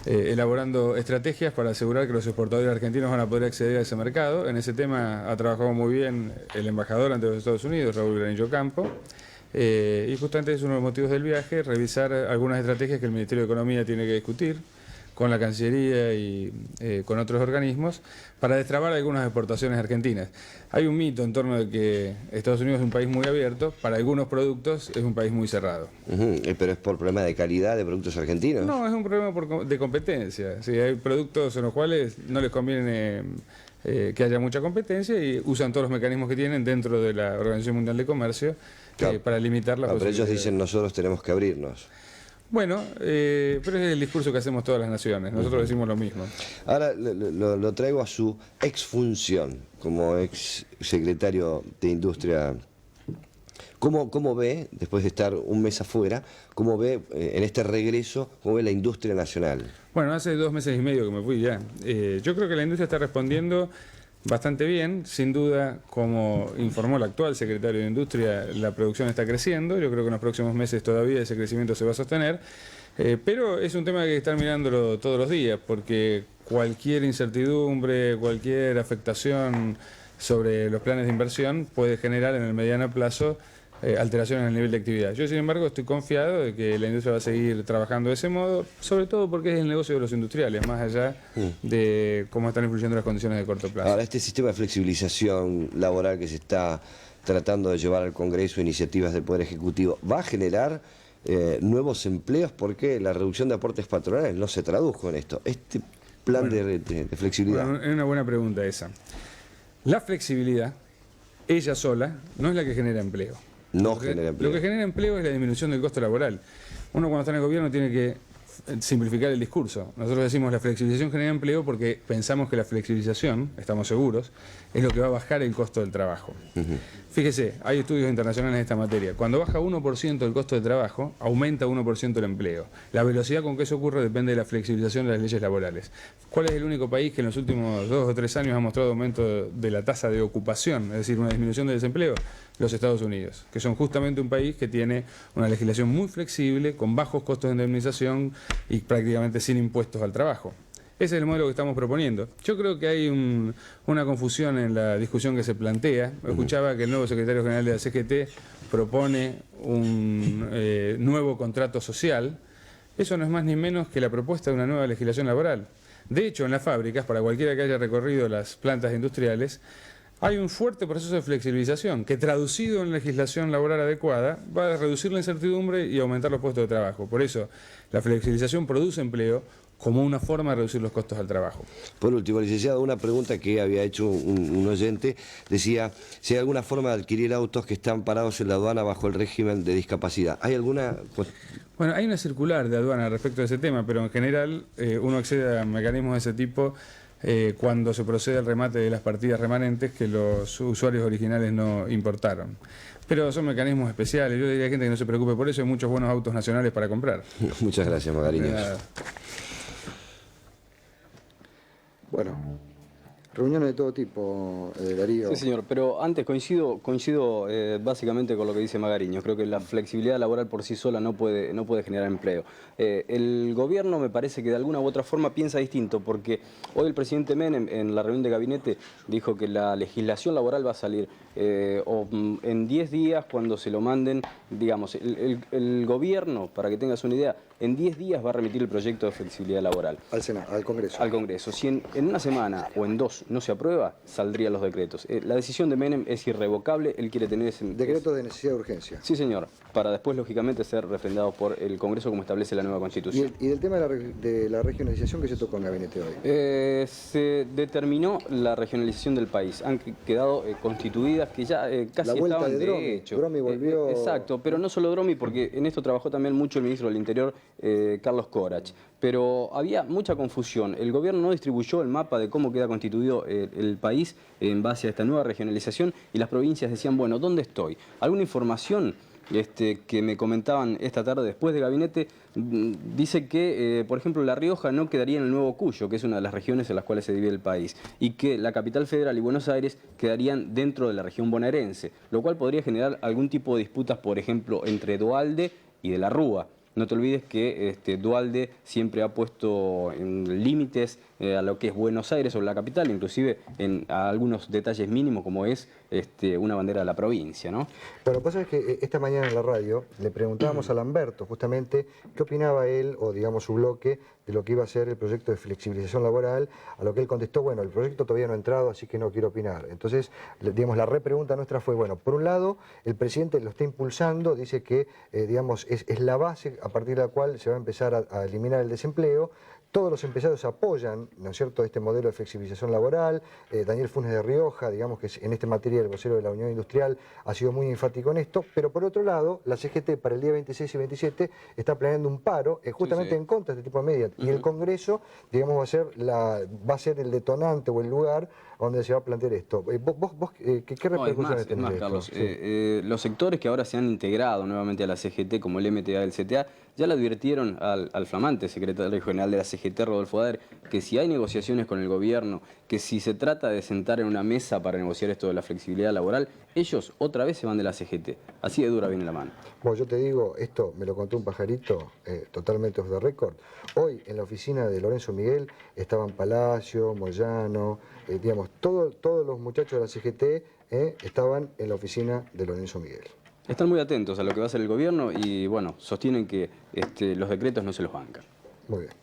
elaborando estrategias para asegurar que los exportadores argentinos van a poder acceder a ese mercado. En ese tema ha trabajado muy bien el embajador ante los Estados Unidos, Raúl Granillo Campo. Y justamente es uno de los motivos del viaje, revisar algunas estrategias que el Ministerio de Economía tiene que discutir con la Cancillería y con otros organismos para destrabar algunas exportaciones argentinas. Hay un mito en torno de que Estados Unidos es un país muy abierto, para algunos productos es un país muy cerrado. ¿Pero es por problema de calidad de productos argentinos? No, es un problema de competencia. Sí, hay productos en los cuales no les conviene que haya mucha competencia y usan todos los mecanismos que tienen dentro de la Organización Mundial de Comercio para limitar la posibilidad. Pero ellos dicen nosotros tenemos que abrirnos. Bueno, pero es el discurso que hacemos todas las naciones, nosotros decimos lo mismo. Ahora lo traigo a su exfunción como ex secretario de Industria. ¿Cómo ve, después de estar un mes afuera, cómo ve en este regreso, cómo ve la industria nacional? Bueno, hace 2 meses y medio que me fui ya. Yo creo que la industria está respondiendo bastante bien, sin duda, como informó el actual secretario de Industria, la producción está creciendo, yo creo que en los próximos meses todavía ese crecimiento se va a sostener, pero es un tema que hay que estar mirándolo todos los días, porque cualquier incertidumbre, cualquier afectación sobre los planes de inversión puede generar en el mediano plazo alteraciones en el nivel de actividad. Yo, sin embargo, estoy confiado de que la industria va a seguir trabajando de ese modo, sobre todo porque es el negocio de los industriales, más allá de cómo están influyendo las condiciones de corto plazo. Ahora, este sistema de flexibilización laboral que se está tratando de llevar al Congreso, iniciativas del Poder Ejecutivo, ¿va a generar nuevos empleos? Porque la reducción de aportes patronales no se tradujo en esto. Este plan de flexibilidad. Bueno, es una buena pregunta esa. La flexibilidad, ella sola, no es la que genera empleo. Genera empleo. Lo que genera empleo es la disminución del costo laboral. Uno cuando está en el gobierno tiene que simplificar el discurso. Nosotros decimos la flexibilización genera empleo porque pensamos que la flexibilización, estamos seguros, es lo que va a bajar el costo del trabajo. Fíjese, hay estudios internacionales en esta materia. Cuando baja 1% el costo de trabajo, aumenta 1% el empleo. La velocidad con que eso ocurre depende de la flexibilización de las leyes laborales. ¿Cuál es el único país que en los últimos 2 o 3 años ha mostrado aumento de la tasa de ocupación, es decir, una disminución del desempleo? Los Estados Unidos, que son justamente un país que tiene una legislación muy flexible, con bajos costos de indemnización y prácticamente sin impuestos al trabajo. Ese es el modelo que estamos proponiendo. Yo creo que hay una confusión en la discusión que se plantea. Escuchaba que el nuevo secretario general de la CGT propone un nuevo contrato social. Eso no es más ni menos que la propuesta de una nueva legislación laboral. De hecho, en las fábricas, para cualquiera que haya recorrido las plantas industriales, hay un fuerte proceso de flexibilización que, traducido en legislación laboral adecuada, va a reducir la incertidumbre y aumentar los puestos de trabajo. Por eso, la flexibilización produce empleo como una forma de reducir los costos al trabajo. Por último, licenciado, una pregunta que había hecho un oyente, decía si hay alguna forma de adquirir autos que están parados en la aduana bajo el régimen de discapacidad. ¿Hay alguna...? Bueno, hay una circular de aduana respecto a ese tema, pero en general uno accede a mecanismos de ese tipo cuando se procede al remate de las partidas remanentes que los usuarios originales no importaron. Pero son mecanismos especiales. Yo diría a la gente que no se preocupe por eso, hay muchos buenos autos nacionales para comprar. Muchas gracias, Magariños. Bueno, reuniones de todo tipo, Darío. Sí, señor, pero antes coincido básicamente con lo que dice Magariños. Creo que la flexibilidad laboral por sí sola no puede generar empleo. El gobierno me parece que de alguna u otra forma piensa distinto, porque hoy el presidente Menem en la reunión de gabinete dijo que la legislación laboral va a salir en 10 días cuando se lo manden, digamos, el gobierno, para que tengas una idea, en 10 días va a remitir el proyecto de flexibilidad laboral. Al Senado, al Congreso. Al Congreso. Si en una semana o en 2 no se aprueba, saldrían los decretos. La decisión de Menem es irrevocable, él quiere tener ese... Decreto de necesidad de urgencia. Sí, señor, para después, lógicamente, ser refrendado por el Congreso como establece la nueva Constitución. ¿Y del tema de la regionalización que se tocó en gabinete hoy? Se determinó la regionalización del país. Han quedado constituidas que ya casi estaban de hecho. Dromi volvió... Exacto, pero no solo Dromi, porque en esto trabajó también mucho el ministro del Interior, Carlos Corach. Pero había mucha confusión. El gobierno no distribuyó el mapa de cómo queda constituido el país en base a esta nueva regionalización y las provincias decían, bueno, ¿dónde estoy? ¿Alguna información que me comentaban esta tarde después de gabinete, dice que, por ejemplo, La Rioja no quedaría en el Nuevo Cuyo, que es una de las regiones en las cuales se divide el país, y que la capital federal y Buenos Aires quedarían dentro de la región bonaerense, lo cual podría generar algún tipo de disputas, por ejemplo, entre Duhalde y de la Rúa. No te olvides que Duhalde siempre ha puesto en límites a lo que es Buenos Aires o la capital, inclusive a algunos detalles mínimos como es una bandera de la provincia, ¿no? Bueno, lo que pasa es que esta mañana en la radio le preguntábamos a Lamberto justamente qué opinaba él, o digamos su bloque, de lo que iba a ser el proyecto de flexibilización laboral, a lo que él contestó, bueno, el proyecto todavía no ha entrado, así que no quiero opinar. Entonces, digamos, la repregunta nuestra fue, bueno, por un lado, el presidente lo está impulsando, dice que, digamos, es la base a partir de la cual se va a empezar a eliminar el desempleo. Todos los empresarios apoyan, ¿no es cierto?, este modelo de flexibilización laboral. Daniel Funes de Rioja, digamos que en esta materia el vocero de la Unión Industrial ha sido muy enfático en esto, pero por otro lado, la CGT para el día 26 y 27 está planeando un paro justamente en contra de este tipo de medidas. Y el Congreso, digamos, va a ser el detonante o el lugar donde se va a plantear esto. ¿Vos qué repercusiones tenés de esto? Carlos, los sectores que ahora se han integrado nuevamente a la CGT, como el MTA y el CTA, ya le advirtieron al flamante secretario general de la CGT, Rodolfo Ader, que si hay negociaciones con el gobierno, que si se trata de sentar en una mesa para negociar esto de la flexibilidad laboral, ellos otra vez se van de la CGT. Así de dura viene la mano. Bueno, yo te digo, esto me lo contó un pajarito totalmente off the record. Hoy en la oficina de Lorenzo Miguel estaban Palacio, Moyano, digamos, todos los muchachos de la CGT estaban en la oficina de Lorenzo Miguel. Están muy atentos a lo que va a hacer el gobierno y, bueno, sostienen que los decretos no se los bancan. Muy bien.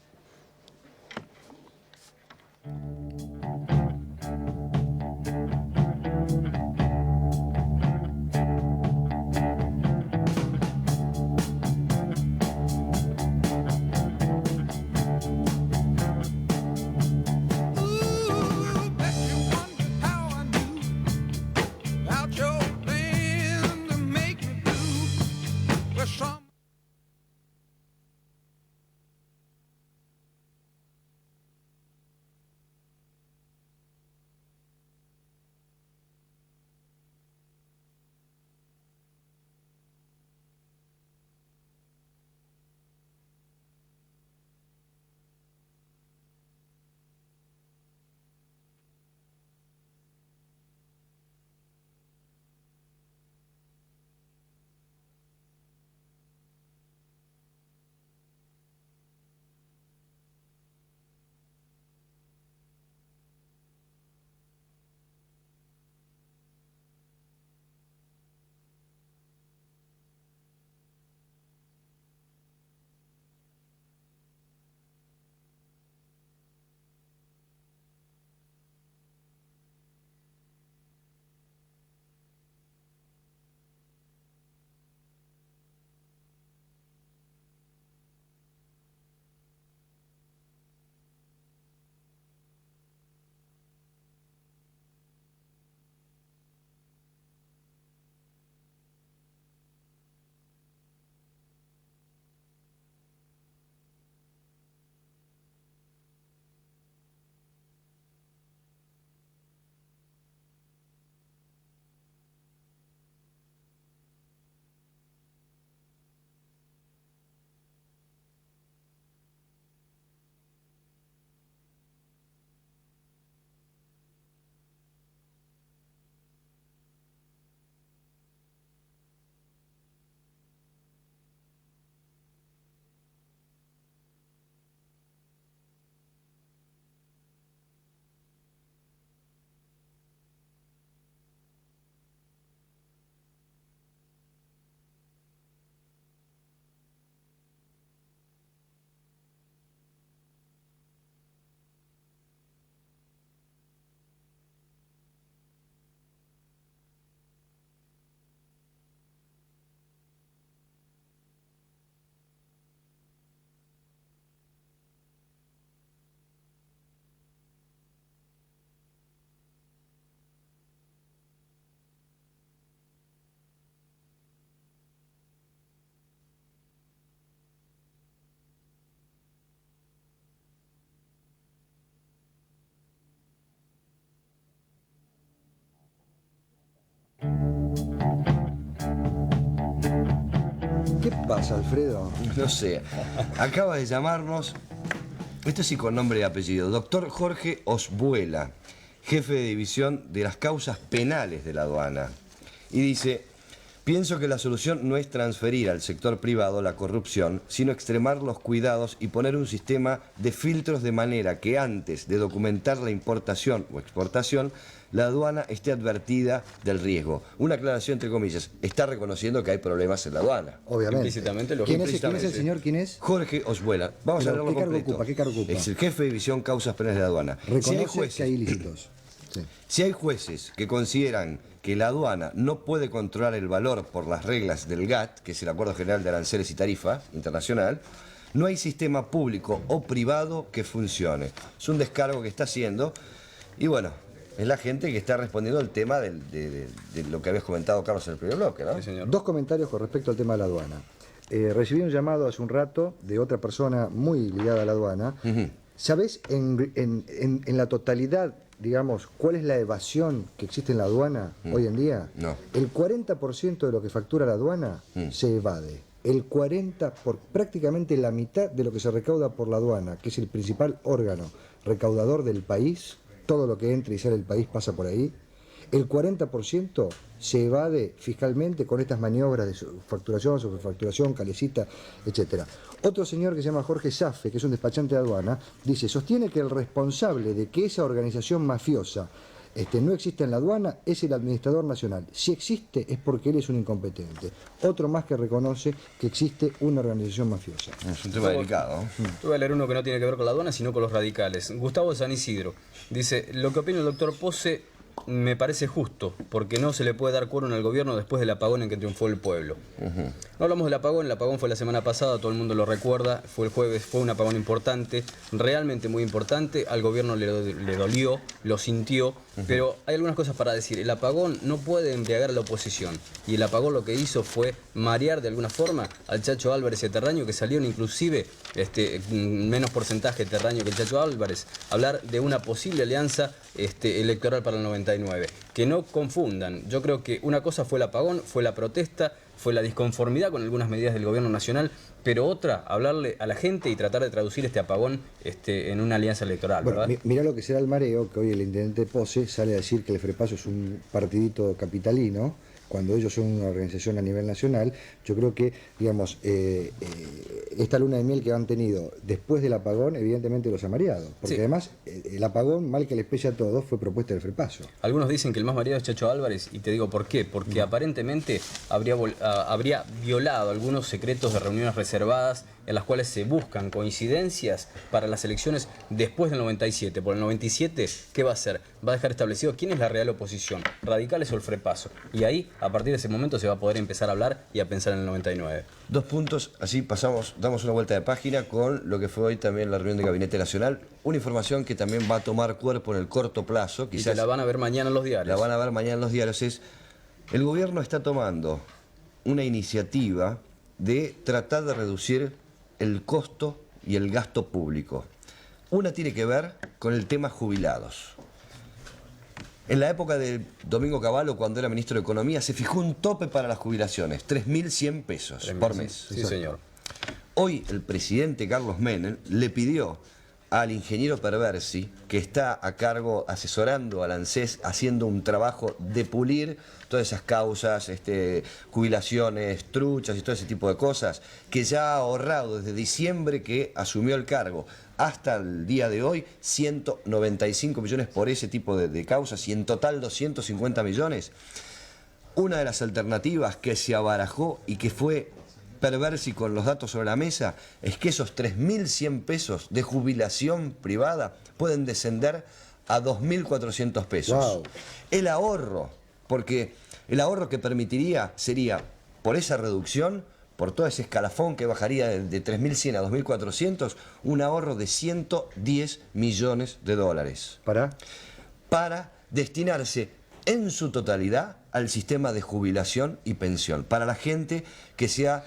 ¿Qué pasa, Alfredo? No sé. Acaba de llamarnos, esto sí con nombre y apellido, doctor Jorge Osbuela, jefe de división de las causas penales de la aduana. Y dice: pienso que la solución no es transferir al sector privado la corrupción, sino extremar los cuidados y poner un sistema de filtros de manera que antes de documentar la importación o exportación, la aduana esté advertida del riesgo. Una aclaración entre comillas, está reconociendo que hay problemas en la aduana. Obviamente. Implícitamente, ¿Quién es el señor? ¿Quién es? Jorge Osbuela. Vamos a leerlo completo. ¿Qué cargo ocupa? Es el jefe de división causas penales de la aduana. Reconoce que hay ilícitos. Sí. Si hay jueces que consideran que la aduana no puede controlar el valor por las reglas del GATT, que es el Acuerdo General de Aranceles y Tarifa Internacional, no hay sistema público o privado que funcione. Es un descargo que está haciendo y bueno, es la gente que está respondiendo al tema de lo que habías comentado, Carlos, en el primer bloque, ¿no? Sí, señor. Dos comentarios con respecto al tema de la aduana. Recibí un llamado hace un rato de otra persona muy ligada a la aduana. ¿Sabés en la totalidad, digamos, cuál es la evasión que existe en la aduana hoy en día? No. El 40% de lo que factura la aduana se evade. Prácticamente la mitad de lo que se recauda por la aduana, que es el principal órgano recaudador del país, todo lo que entra y sale del país pasa por ahí, el 40% se evade fiscalmente con estas maniobras de facturación, sobrefacturación, calecita, etc. Otro señor que se llama Jorge Safe, que es un despachante de aduana, dice, sostiene que el responsable de que esa organización mafiosa no existe en la aduana es el administrador nacional. Si existe es porque él es un incompetente. Otro más que reconoce que existe una organización mafiosa. Es un tema delicado. Te voy a leer uno que no tiene que ver con la aduana, sino con los radicales. Gustavo de San Isidro dice: lo que opina el doctor Pose me parece justo, porque no se le puede dar quórum al gobierno después del apagón en que triunfó el pueblo. No hablamos del apagón, el apagón fue la semana pasada, todo el mundo lo recuerda, fue el jueves, fue un apagón importante, realmente muy importante, al gobierno le dolió, lo sintió, pero hay algunas cosas para decir. El apagón no puede embriagar a la oposición, y el apagón lo que hizo fue marear de alguna forma al Chacho Álvarez y a Terraño, que salieron inclusive menos porcentaje de Terraño que el Chacho Álvarez, hablar de una posible alianza electoral para el 99. Que no confundan, yo creo que una cosa fue el apagón, fue la protesta, fue la disconformidad con algunas medidas del gobierno nacional, pero otra, hablarle a la gente y tratar de traducir este apagón en una alianza electoral, bueno, ¿verdad? Mirá lo que será el mareo, que hoy el intendente Pose sale a decir que el FREPASO es un partidito capitalino, cuando ellos son una organización a nivel nacional. Yo creo que, digamos, esta luna de miel que han tenido después del apagón, evidentemente los ha mareado. Porque además, el apagón, mal que les pese a todos, fue propuesta del FREPASO. Algunos dicen que el más mareado es Chacho Álvarez, y te digo por qué. Porque aparentemente habría violado algunos secretos de reuniones reservadas en las cuales se buscan coincidencias para las elecciones después del 97. Por el 97, ¿qué va a hacer? Va a dejar establecido quién es la real oposición, radicales o el FREPASO. Y ahí, a partir de ese momento, se va a poder empezar a hablar y a pensar en el 99. Dos puntos, así damos una vuelta de página con lo que fue hoy también la reunión de Gabinete Nacional. Una información que también va a tomar cuerpo en el corto plazo. Quizás, y que la van a ver mañana en los diarios. La van a ver mañana en los diarios. El gobierno está tomando una iniciativa de tratar de reducir el costo y el gasto público. Una tiene que ver con el tema jubilados. En la época de Domingo Cavallo, cuando era ministro de Economía, se fijó un tope para las jubilaciones, 3.100 pesos por mes. Sí, señor. Hoy el presidente Carlos Menem le pidió al ingeniero Perversi, que está a cargo asesorando al ANSES, haciendo un trabajo de pulir todas esas causas, jubilaciones, truchas y todo ese tipo de cosas, que ya ha ahorrado desde diciembre que asumió el cargo hasta el día de hoy 195 millones por ese tipo de causas y en total 250 millones. Una de las alternativas que se abarajó y que fue Perversi con los datos sobre la mesa es que esos 3.100 pesos de jubilación privada pueden descender a 2.400 pesos. Wow. El ahorro, porque el ahorro que permitiría sería, por esa reducción, por todo ese escalafón que bajaría de 3.100 a 2.400, un ahorro de 110 millones de dólares. Para destinarse en su totalidad al sistema de jubilación y pensión, para la gente que se ha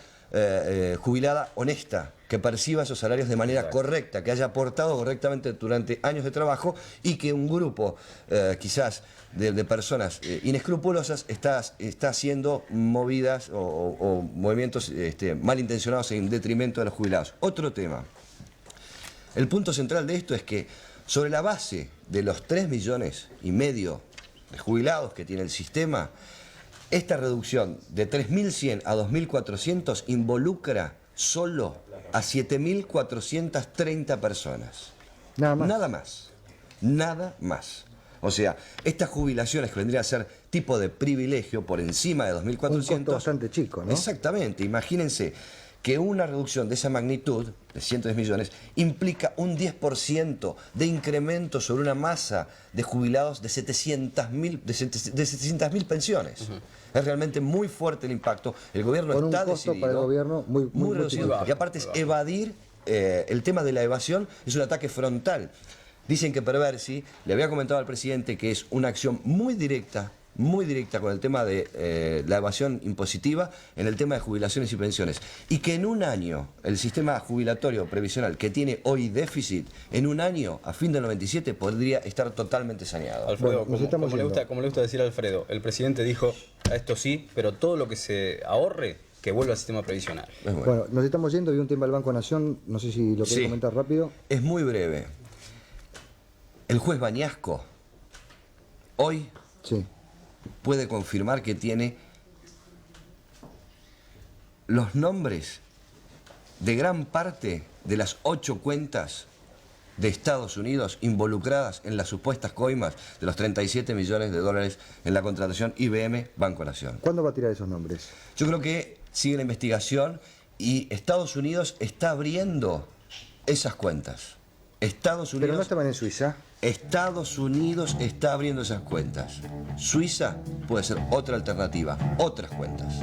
jubilada honesta, que perciba esos salarios de manera correcta, que haya aportado correctamente durante años de trabajo y que un grupo quizás de personas inescrupulosas está haciendo movidas o movimientos malintencionados en detrimento de los jubilados. Otro tema. El punto central de esto es que sobre la base de los 3,5 millones de jubilados que tiene el sistema, esta reducción de 3.100 a 2.400 involucra solo a 7.430 personas. Nada más. Nada más. Nada más. O sea, estas jubilaciones que vendrían a ser tipo de privilegio por encima de 2.400... Un costo bastante chico, ¿no? Exactamente. Imagínense que una reducción de esa magnitud, de 110 millones, implica un 10% de incremento sobre una masa de jubilados de 700.000 pensiones. Es realmente muy fuerte el impacto. El gobierno Con está un costo decidido, para el gobierno muy reducido. Y aparte es evadir, el tema de la evasión es un ataque frontal. Dicen que Perversi, le había comentado al presidente que es una acción muy directa con el tema de la evasión impositiva en el tema de jubilaciones y pensiones. Y que en un año, el sistema jubilatorio previsional que tiene hoy déficit, en un año, a fin del 97, podría estar totalmente saneado. Alfredo, Bueno, como le gusta decir a Alfredo, el presidente dijo, a esto sí, pero todo lo que se ahorre, que vuelva al sistema previsional. Bueno, nos estamos yendo, vi un tema del Banco Nación, no sé si lo querés comentar rápido. Es muy breve. El juez Bañasco, hoy... Sí. puede confirmar que tiene los nombres de gran parte de las 8 cuentas de Estados Unidos involucradas en las supuestas coimas de los 37 millones de dólares en la contratación IBM Banco Nación. ¿Cuándo va a tirar esos nombres? Yo creo que sigue la investigación y Estados Unidos está abriendo esas cuentas. Estados Unidos... ¿Pero no estaban en Suiza? Estados Unidos está abriendo esas cuentas. Suiza puede ser otra alternativa, otras cuentas.